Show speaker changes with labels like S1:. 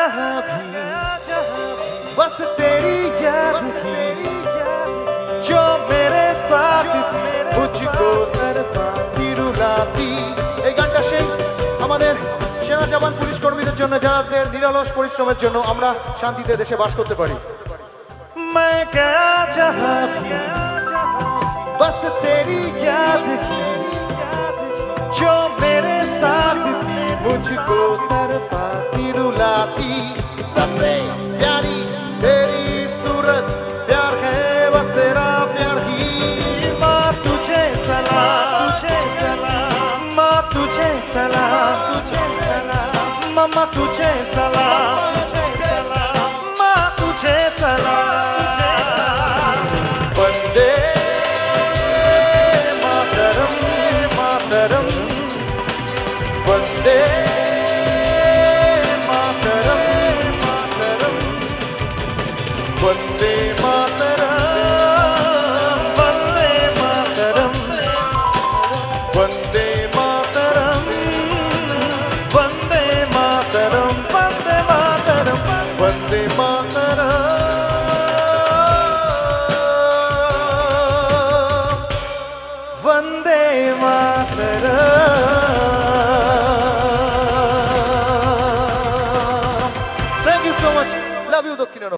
S1: जहाँ भी बस तेरी याद ही जो मेरे साथ मुझको तड़पाती रुलाती। এই গানটা সেই আমাদের সেনা জওয়ান পুলিশ কর্মীদের জন্য যাদের নিরলস পরিশ্রমের জন্য আমরা শান্তিতে দেশে বাস করতে পারি। मैं गया जहाँ भी बस तेरी याद ही जो मेरे साथ थी मुझको तड़पाती रुलाती। सबसे प्यारी तेरी सूरत प्यार है बस तेरा प्यार ही। माँ तुझे सलाम माँ तुझे सलाम मम्मा तुझे सलाम माँ तुझे सलाम। वंदे मातरम मातरम वंदे मातरम मातरम वंदे मातरम वंदे मातरम वंदे मातरम वंदे मातरम वंदे मातरम वंदे मातरम वंदे मातरम।